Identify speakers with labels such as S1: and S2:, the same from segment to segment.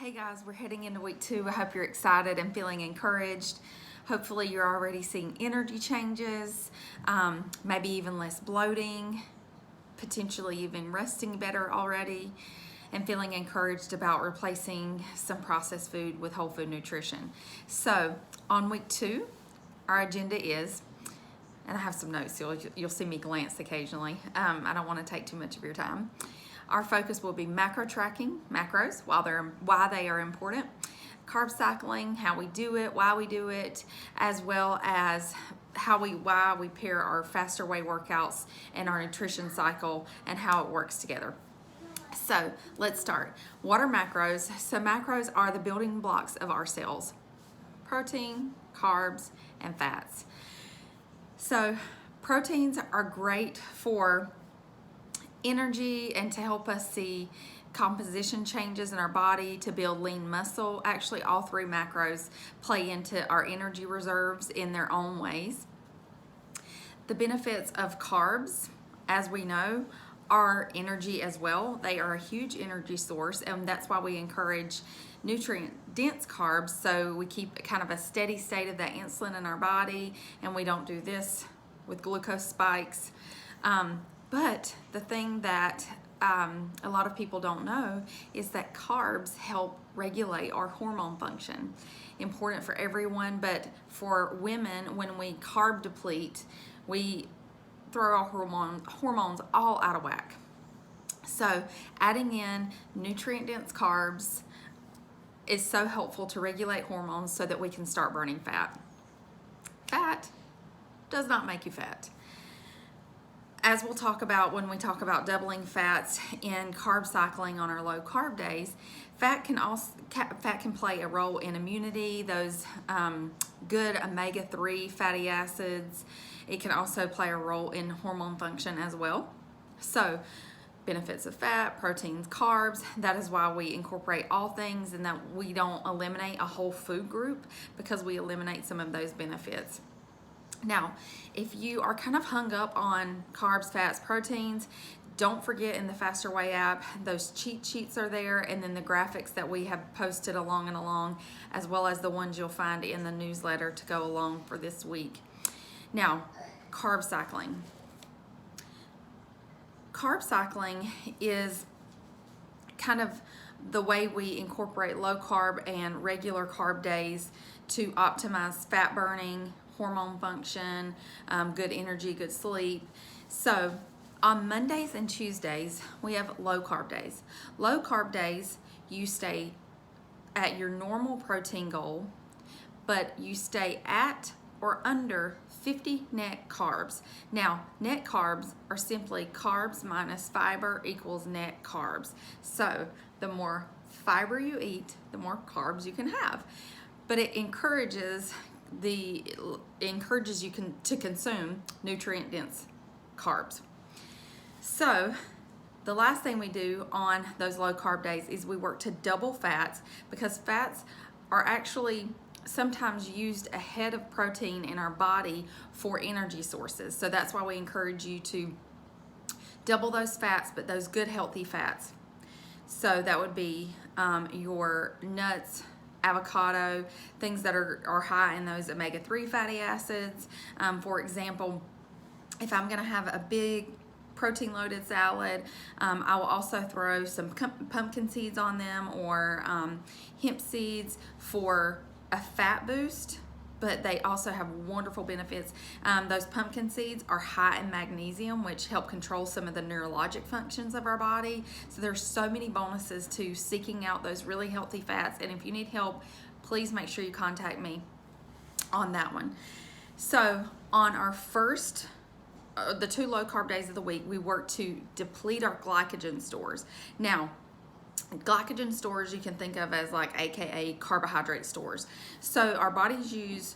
S1: Hey guys, we're heading into week 2. I hope you're excited and feeling encouraged. Hopefully you're already seeing energy changes, maybe even less bloating, potentially even resting better already, and feeling encouraged about replacing some processed food with whole food nutrition. So on week 2, our agenda is, and I have some notes, you'll see me glance occasionally. I don't want to take too much of your time. Our focus will be macro tracking, macros, why they are important, carb cycling, how we do it, why we do it, as well as why we pair our faster way workouts and our nutrition cycle and how it works together. So let's start. What are macros? So macros are the building blocks of our cells: protein, carbs, and fats. So proteins are great for energy and to help us see composition changes in our body, to build lean muscle. Actually, all 3 macros play into our energy reserves in their own ways. The benefits of carbs, as we know, are energy as well. They are a huge energy source, and that's why we encourage nutrient-dense carbs, so we keep kind of a steady state of that insulin in our body, and we don't do this with glucose spikes. But the thing that a lot of people don't know is that carbs help regulate our hormone function. Important for everyone, but for women, when we carb deplete, we throw our hormones all out of whack. So adding in nutrient-dense carbs is so helpful to regulate hormones so that we can start burning fat. Fat does not make you fat. As we'll talk about when we talk about doubling fats in carb cycling on our low carb days, fat can play a role in immunity, those good omega-3 fatty acids. It can also play a role in hormone function as well. So benefits of fat, proteins, carbs, that is why we incorporate all things and that we don't eliminate a whole food group, because we eliminate some of those benefits. Now, if you are kind of hung up on carbs, fats, proteins, don't forget in the Faster Way app, those cheat sheets are there, and then the graphics that we have posted along, as well as the ones you'll find in the newsletter to go along for this week. Now, carb cycling. Carb cycling is kind of the way we incorporate low carb and regular carb days to optimize fat burning, hormone function, good energy, good sleep. So on Mondays and Tuesdays, we have low carb days. Low carb days, you stay at your normal protein goal, but you stay at or under 50 net carbs. Now, net carbs are simply carbs minus fiber equals net carbs. So the more fiber you eat, the more carbs you can have. But it encourages you to consume nutrient-dense carbs. So the last thing we do on those low carb days is we work to double fats, because fats are actually sometimes used ahead of protein in our body for energy sources. So that's why we encourage you to double those fats, but those good healthy fats. So that would be your nuts, avocado, things that are high in those omega-3 fatty acids. For example, if I'm gonna have a big protein loaded salad, I will also throw some pumpkin seeds on them, or hemp seeds for a fat boost, but they also have wonderful benefits. Those pumpkin seeds are high in magnesium, which help control some of the neurologic functions of our body. So there's so many bonuses to seeking out those really healthy fats. And if you need help, please make sure you contact me on that one. So on our first, the 2 low carb days of the week, we work to deplete our glycogen stores. Now, glycogen stores you can think of as like AKA carbohydrate stores. So our bodies use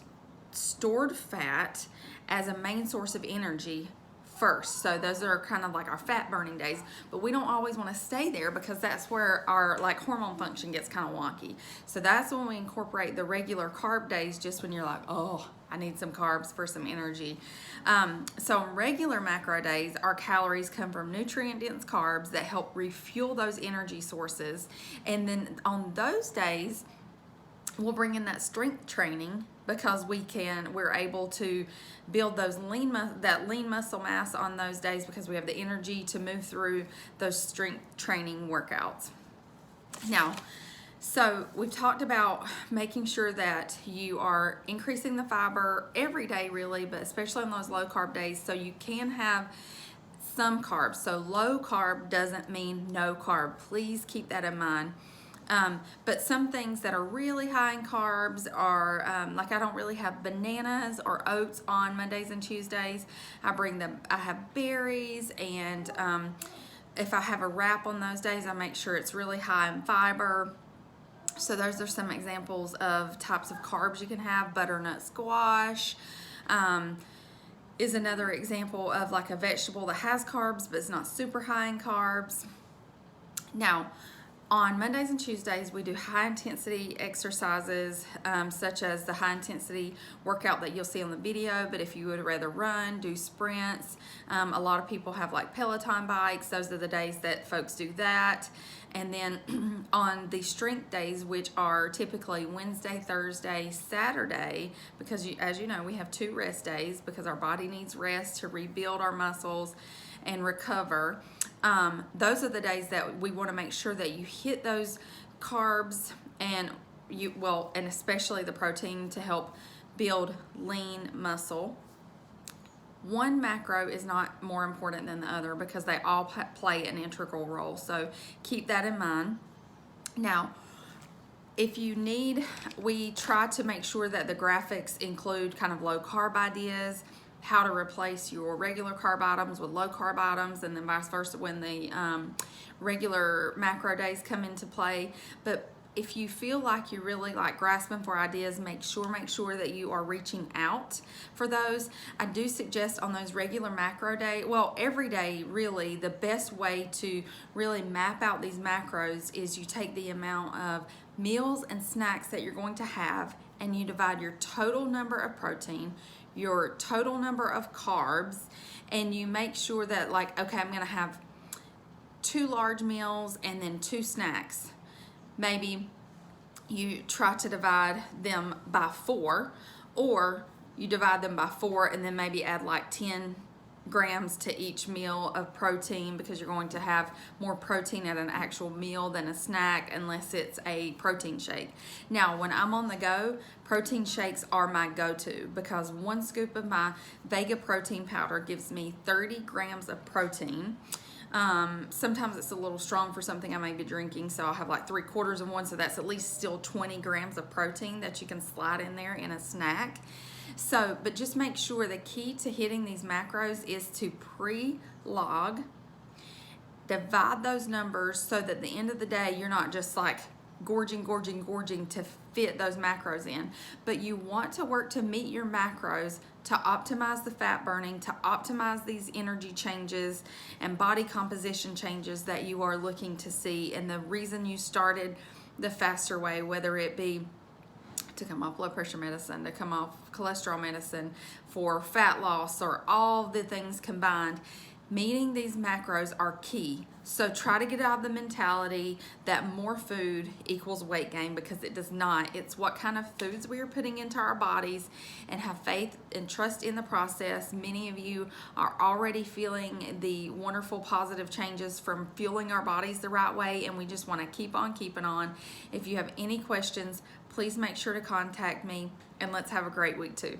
S1: stored fat as a main source of energy first. So those are kind of like our fat burning days, but we don't always want to stay there, because that's where our hormone function gets kind of wonky. So that's when we incorporate the regular carb days, just when you're like, oh, I need some carbs for some energy. So on regular macro days, our calories come from nutrient-dense carbs that help refuel those energy sources. And then on those days, we'll bring in that strength training because we're able to build those lean muscle mass on those days because we have the energy to move through those strength training workouts. Now, so we've talked about making sure that you are increasing the fiber every day really, but especially on those low carb days, so you can have some carbs. So low carb doesn't mean no carb. Please keep that in mind. But some things that are really high in carbs are like I don't really have bananas or oats on Mondays and Tuesdays. I have berries, and if I have a wrap on those days, I make sure it's really high in fiber. So those are some examples of types of carbs you can have. Butternut squash is another example of like a vegetable that has carbs but it's not super high in carbs. Now, on Mondays and Tuesdays, we do high intensity exercises, such as the high intensity workout that you'll see on the video. But if you would rather run, do sprints. A lot of people have like Peloton bikes. Those are the days that folks do that. And then on the strength days, which are typically Wednesday, Thursday, Saturday, because as you know, we have 2 rest days because our body needs rest to rebuild our muscles and recover. Those are the days that we want to make sure that you hit those carbs and especially the protein to help build lean muscle. One macro is not more important than the other because they all play an integral role. So keep that in mind. Now, if you need, we try to make sure that the graphics include kind of low carb ideas, how to replace your regular carb items with low carb items, and then vice versa when the regular macro days come into play. But if you feel like you're really like grasping for ideas, make sure that you are reaching out for those. I do suggest on those regular macro day, well, every day really, the best way to really map out these macros is you take the amount of meals and snacks that you're going to have and you divide your total number of protein, your total number of carbs, and you make sure that like, okay, I'm gonna have 2 large meals and then 2 snacks. Maybe you try to divide them by 4, or you divide them by 4 and then maybe add like 10 grams to each meal of protein because you're going to have more protein at an actual meal than a snack unless it's a protein shake. Now, when I'm on the go, protein shakes are my go-to because 1 scoop of my Vega protein powder gives me 30 grams of protein. Sometimes it's a little strong for something I may be drinking, so I'll have like 3/4 of one, so that's at least still 20 grams of protein that you can slide in there in a snack. So, but just make sure the key to hitting these macros is to pre-log, divide those numbers so that at the end of the day, you're not just like gorging to fit those macros in, but you want to work to meet your macros to optimize the fat burning, to optimize these energy changes and body composition changes that you are looking to see. And the reason you started the faster way, whether it be to come off blood pressure medicine, to come off cholesterol medicine, for fat loss, or all the things combined, meeting these macros are key. So try to get out of the mentality that more food equals weight gain, because it does not. It's what kind of foods we are putting into our bodies, and have faith and trust in the process. Many of you are already feeling the wonderful positive changes from fueling our bodies the right way, and we just want to keep on keeping on. If you have any questions, please make sure to contact me, and let's have a great week too.